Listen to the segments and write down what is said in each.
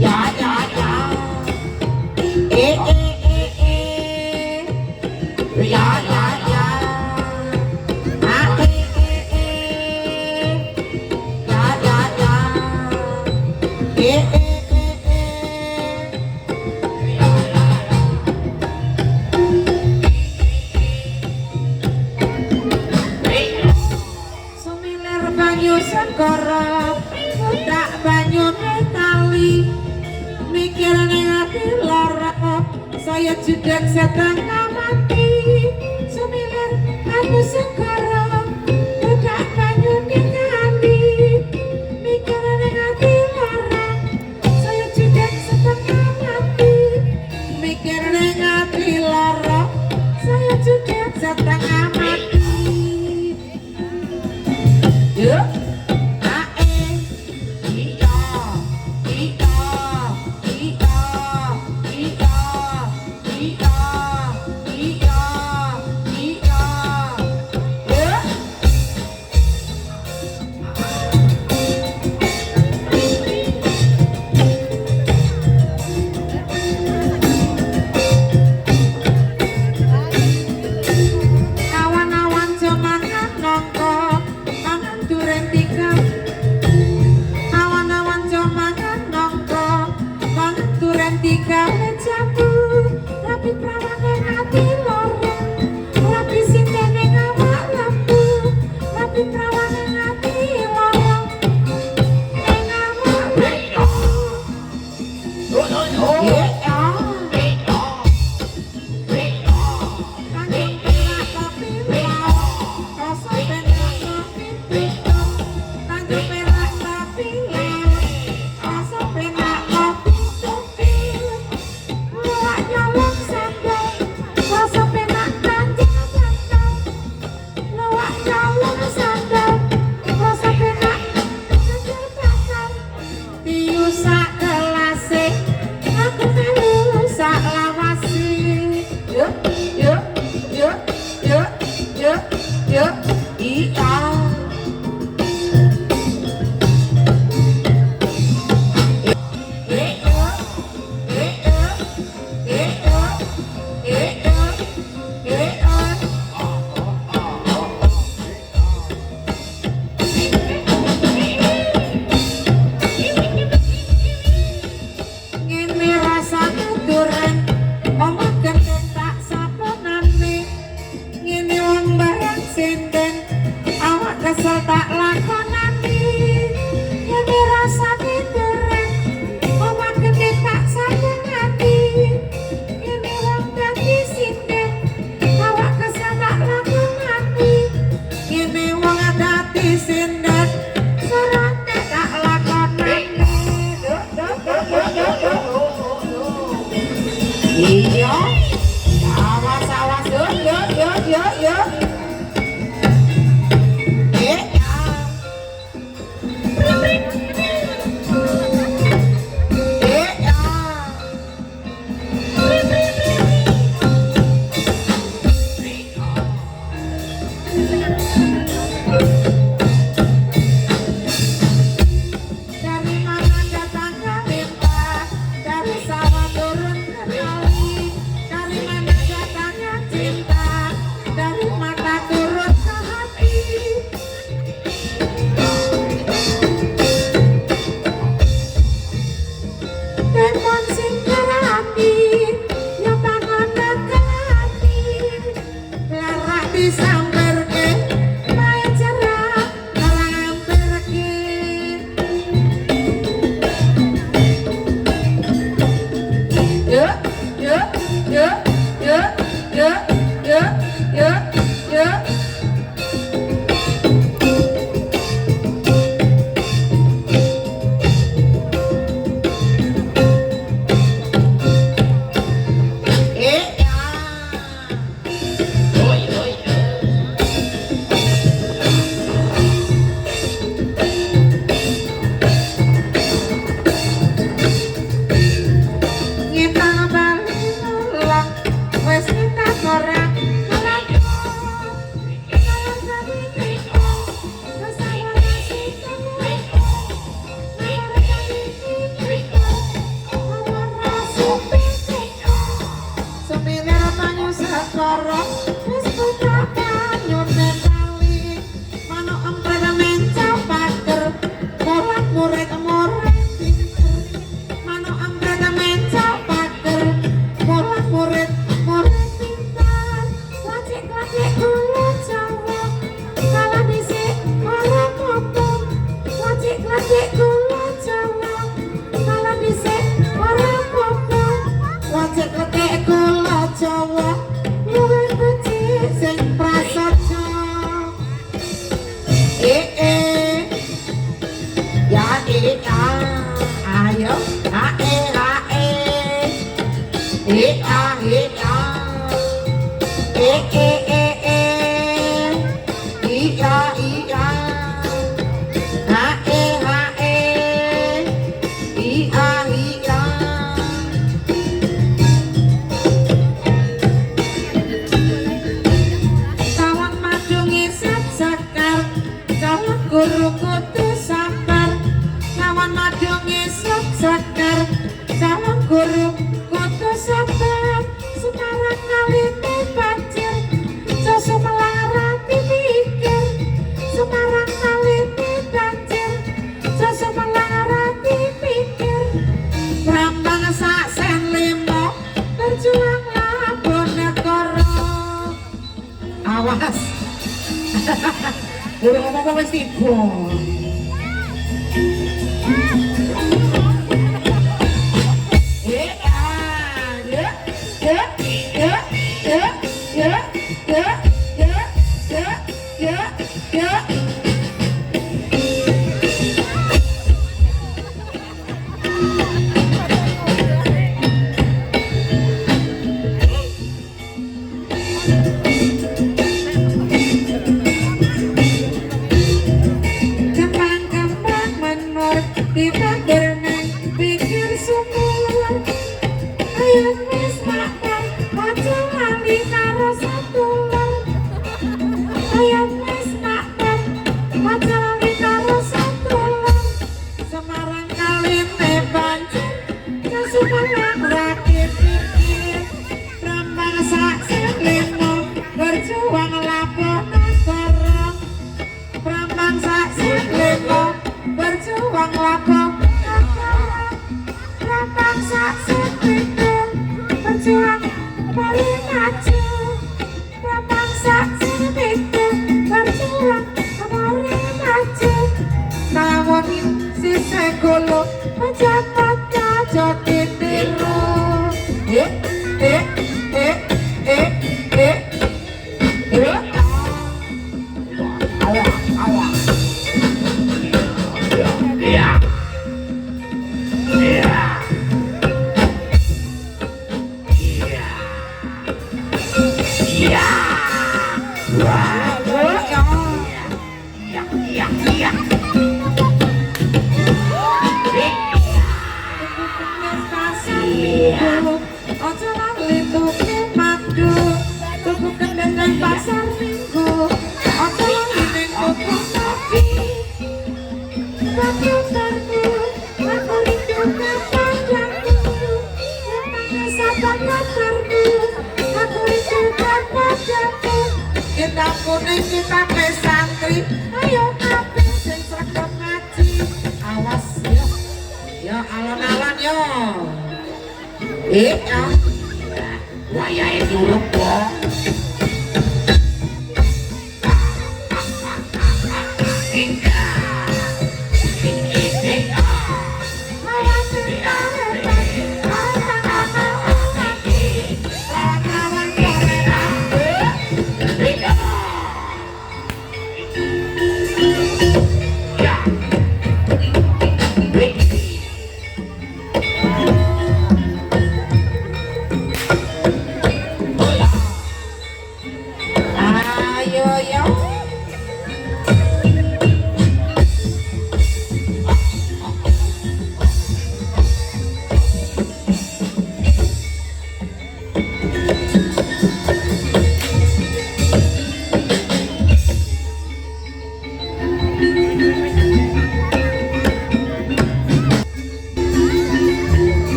Ya ya ya. Eh eh eh eh. Ya ya ya. Ah eh eh eh. Ya ya ya. Eh eh eh eh. Sumilir banyu segara, budak banyu kali, mikir ning ati lara, saya judek setengah mati. Sumilir banyu segara, budak banyu kali, mikir ning ati lara, saya judek setengah mati. Mikir ning ati lara, saya judek setengah mati. Yeah. Awan-awan cuman nongko mangan duren tiga. Awan-awan cuman nongko mangan duren tiga jambu. Tapi prawane ati loro, tapi sintene awak lembu. Tapi prawane ati loro, ning awak lembu. Kesel tak lakonani, ngene rasane dereng, omah gede tak sambungati, ngene wong dadi sinden, awak kesel tak lakonani, ngene wong dadi sinden, serone tak lakonani. Iya, awas-awas yo. Dari mana datang kalimpah, dari sawah turun ke kali, Kok wis tiba.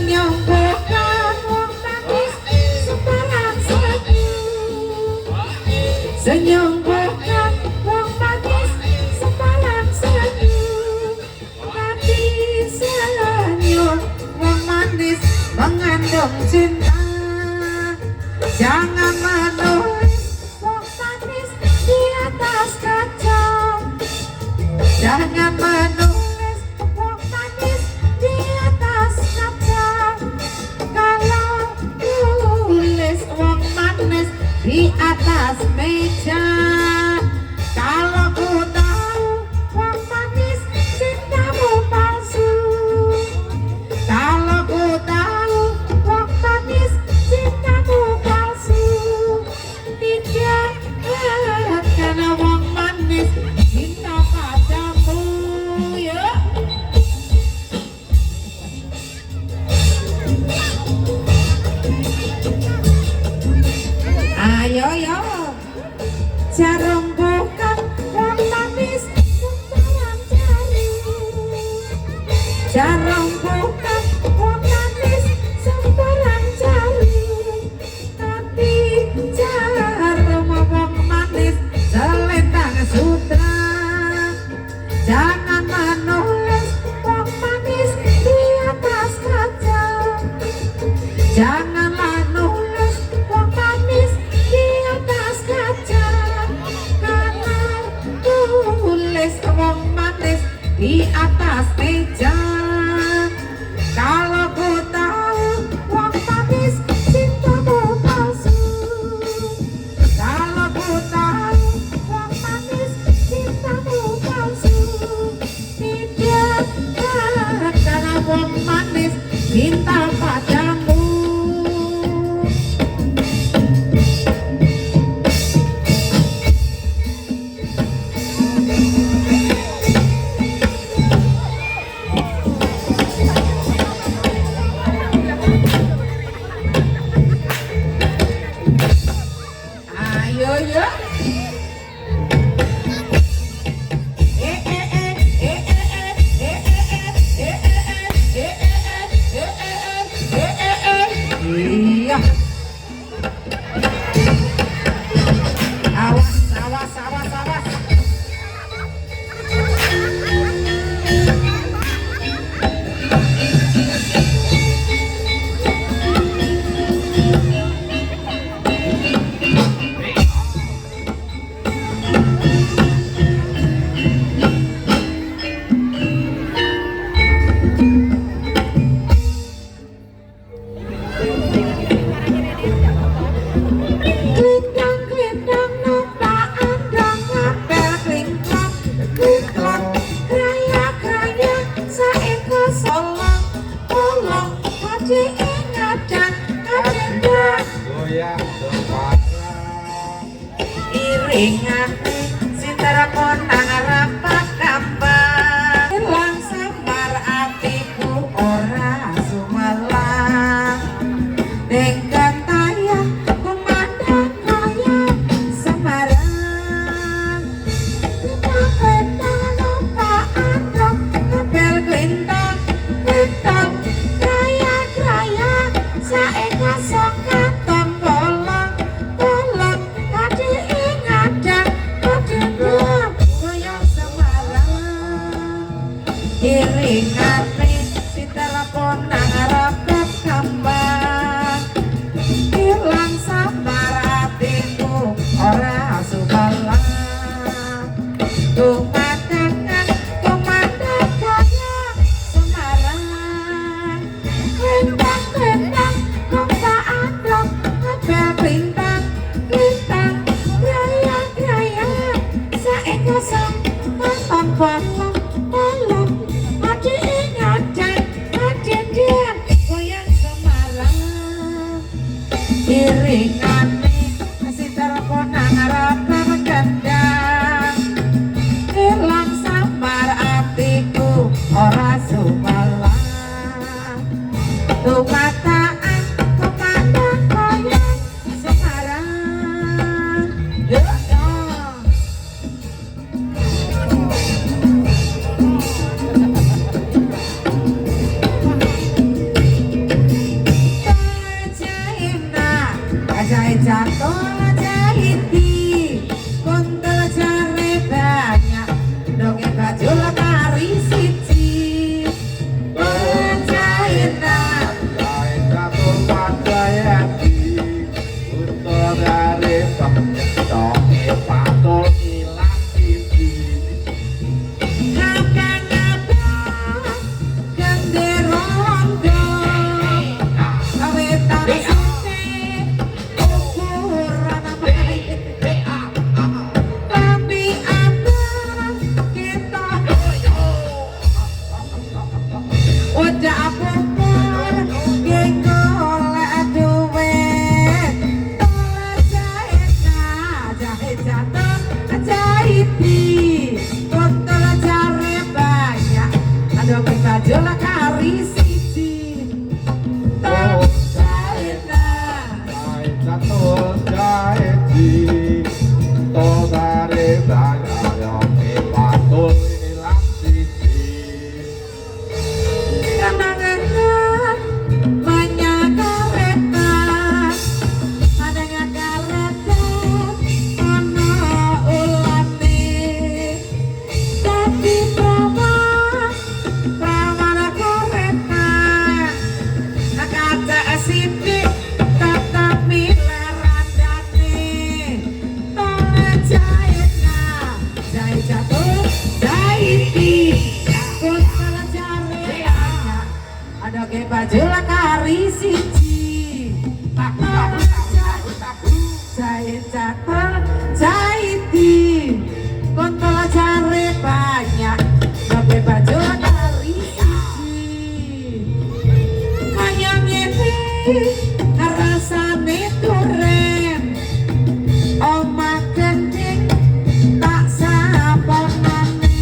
senyum bukan wong manis sembarang senyum. Senyum bukan wong manis sembarang senyum. Tapi senyum wong manis mengandung cinta. Jangan menulis wong manis di atas kaca. Jangan menulis wong manis di atas kaca. Kalau tulis wong manis di atas meja. Kalau ku tahu wong manis cintamu palsu. Kalau ku tahu wong manis cintamu palsu. Tidak karena wong manis cinta padamu ya. Ayo yo, jarum bukan wong manis sembarang jarum. Jarum bukan wong manis sembarang jarum. Tapi jarum wong manis selendang sutra. Jangan menulis wong manis di atas kaca. Janganlah nulis wong manis di atas kaca. Karena tulis wong manis di atas meja. Kalau ku tahu wong manis cintamu palsu. Kalau ku tahu wong manis cintamu palsu. Tidak karena wong manis cinta padamu. Ayo yo. Iya. Awas, awas, awas, awas. Klintang klintang numpak andang ngapel klingklong klingklong krayak krayak saengko solong polong haji ingadan kadendang goyang separang iringane sintara konang rapat kambang ilang samar atiku ora sumelang dengan tayang kumandang kaya Semarang. Klintang klintang numpak andong ngapel klintang klintang krayak krayak saengko sok kantong bolong bolong hati ingadan kadendang goyang Semarang. Iringane sintara konang rapat kambang ilang sabar atiku ora sumelang kumandangan kumandangan Semarang. Klintang klintang numpak andong ngapel klintang klintang krayak krayak saengko sok kantong bolong bolong hati ingadan kadendang goyang Semarang. Iringane sintara konang rapat kendang ilang samar atiku ora sumelang tumataan kumandang goyang Semarang. Yo yo. Ada ke baju kari siji jahit cakal jahiti kontol cari banyak ada ke baju kari siji kaya ngene rasane duren oma gending tak saponane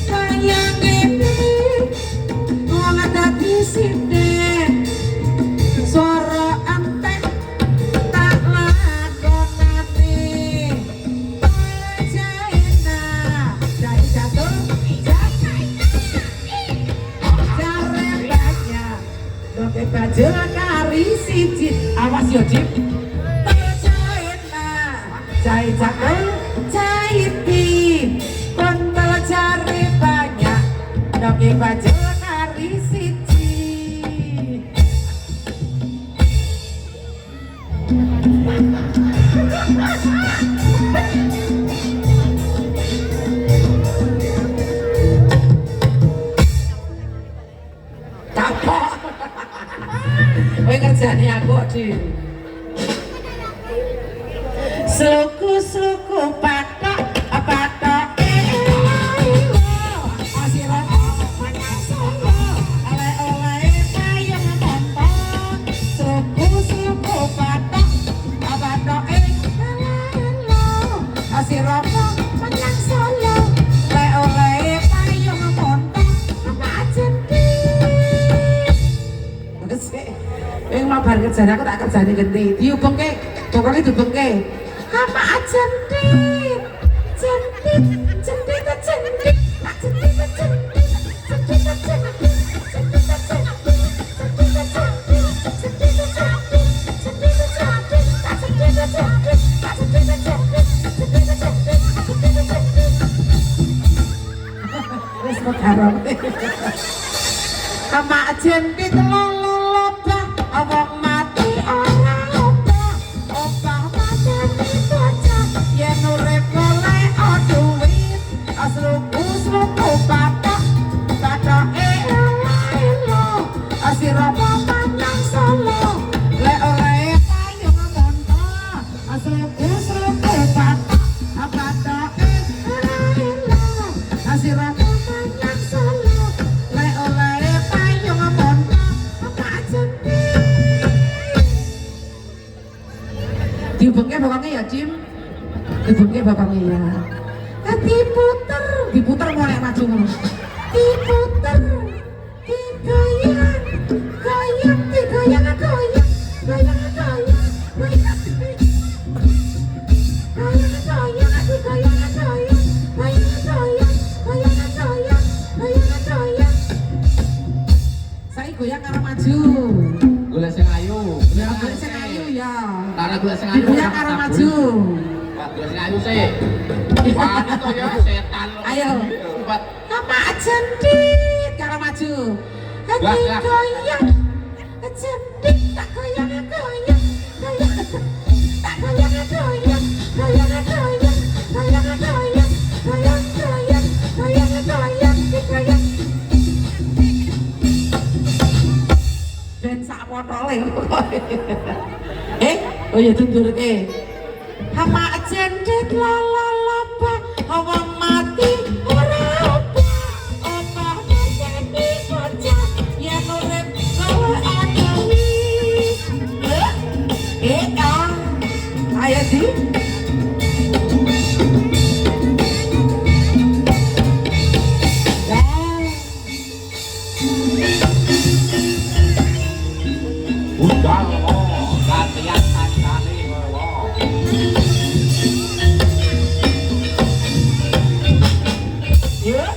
kaya ngene wong dadi sinden suara antek tak lakonane jaina jai jatuh jare banyak pakai baju kari siji awas yo Jip jaina jai jatuh jaiti kontol jare banyak pakai baju kari siji kapok kowe kerjane aku Dik sluku patok patok bar kerjane aku tak kerjane genti diubengke pokoknya diubengke apa jentit jentit jentit jentit jentit wis karo sama jentit lolobah awak mati orang opah mati bocah yen urip golek duit asluku patok patoke elo asira pancang solo lek oleh payung monto asluku patok patoke elo asira pancang solo lek oleh payung monto apa jeneng diubengke bapaknya ya Jim diubengke bapaknya ya diputer mulai maju ngono diputer digoyang goyang digoyang goyang goyang goyang goyang goyang digoyang goyang goyang goyang goyang goyang goyang goyang saya goyang karo maju Golek sing ayu. ya golek sing ayu ya Karena golek sing ayu. digoyang karo maju Wah, golek sing ayu sih. Wah, itu ya setan. ayo Cepat. apa jentit karo maju Lah. goyang jentit tak goyang goyang goyang tak goyang goyang goyang goyang goyang goyang goyang goyang goyang goyang digoyang ben sak potole oh ya tundurke hama jentit lalapa awang mati ora apa apa jadi bocah yen urip golek duit ayo di Udah loh, latihan kali loh. yuk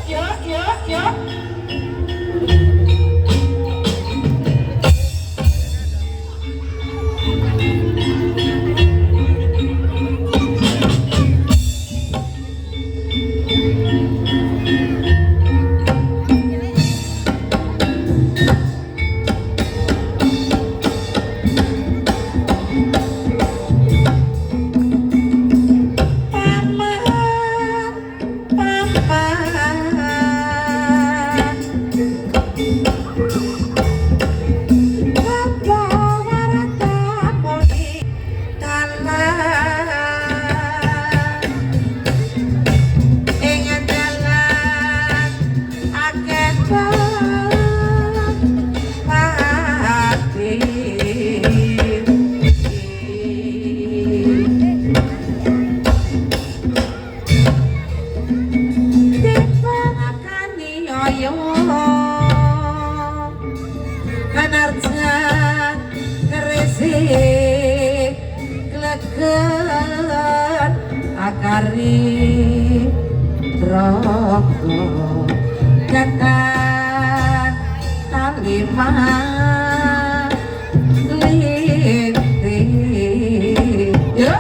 nyebaken akari roko kekan kalimah linti ya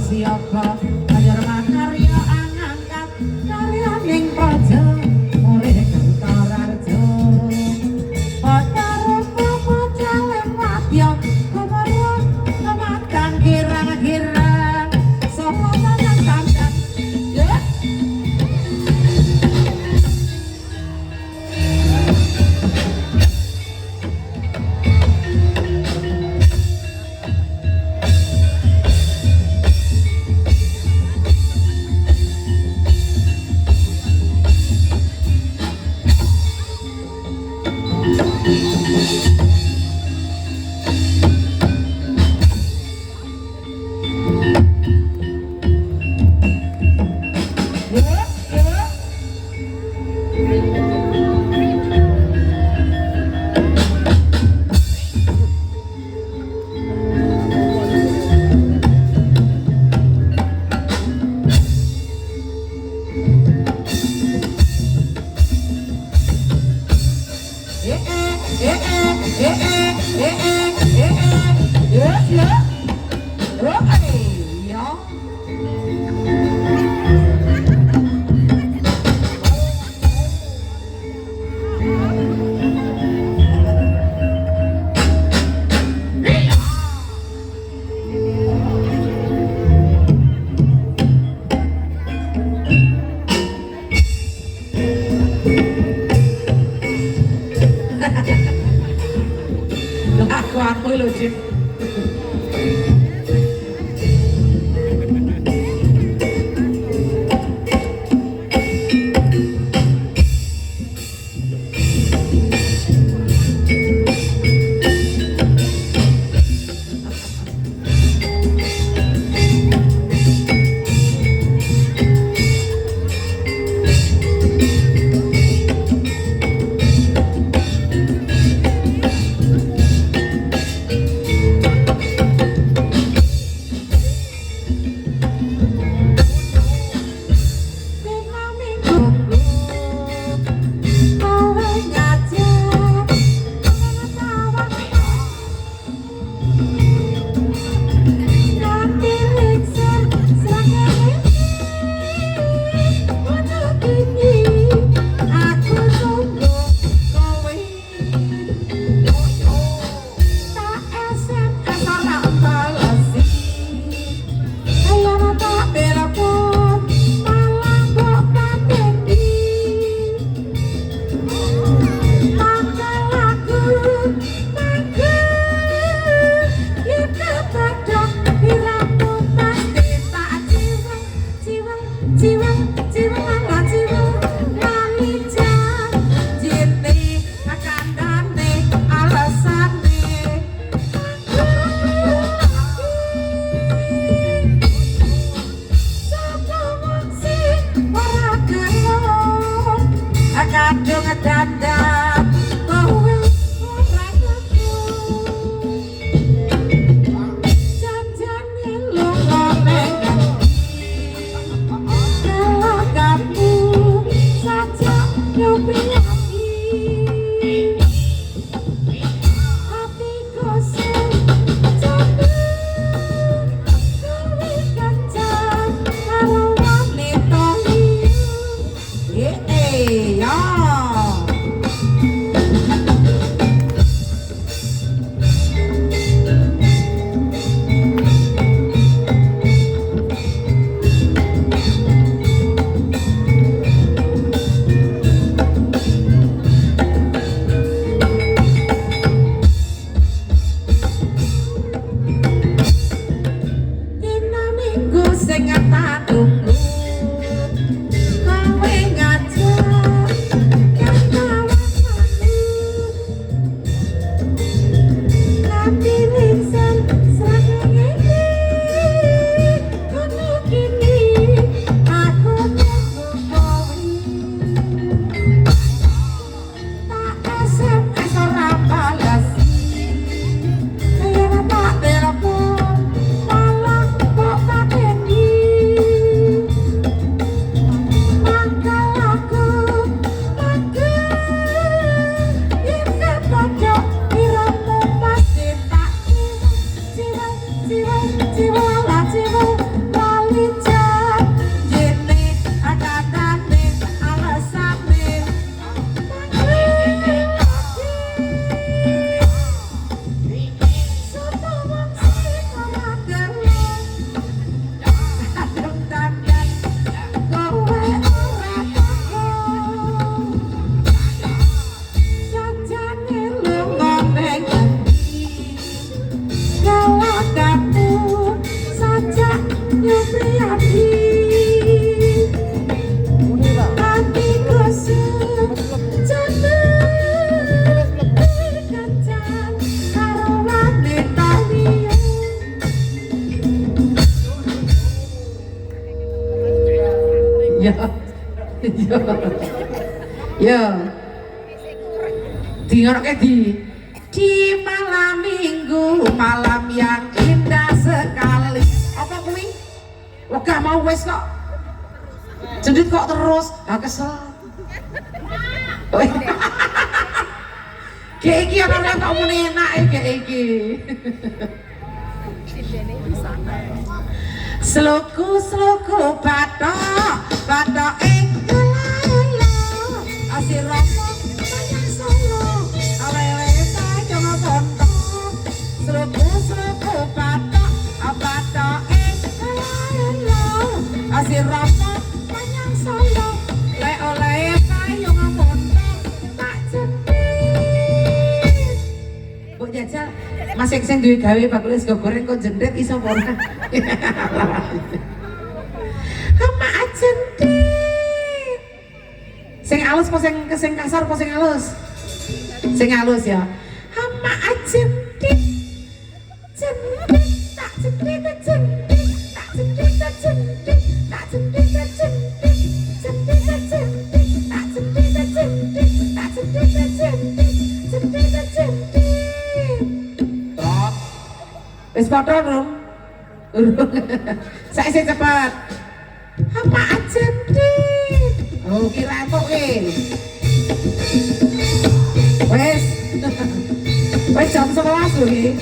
siapa ajar makarya angangkat karya ning praja urip Kartarjo Patarupa pacalem wadya kumarya kematang girang-girang sapa nang kandang ya aku lho Jim kadung dandan kowe ora ngerti janjane lunga ning kalau kamu saja nyobi hatiku sing Yo. Di ngono di malam minggu, malam yang indah sekali. Apa kuwi? Wegah mau wis kok. Cendit kok terus, kesel. Kayak iki orang kok muni enak kayak iki. Sloku batok asir romo banyak solo alele saja ngobontok sloku batok asir romo banyak solo oleh kayu ngobontok tak jendit bu jajal masih sing duwe gawe bakulis go goreng kok jendret iso ora Kama jendit sing halus apa sing kasar apa sing halus? Sing halus ya. Hama jendit tak jendit tak jendit tak jendit tak jendit tak jendit tak jendit jendit tak jendit tak jendit tak jendit tak jendit tak jendit jendit tak jendit. Stop. Wis padha rum. Saya cepat. Hama jendit. Oh kira kok wes jam 11 lho iki.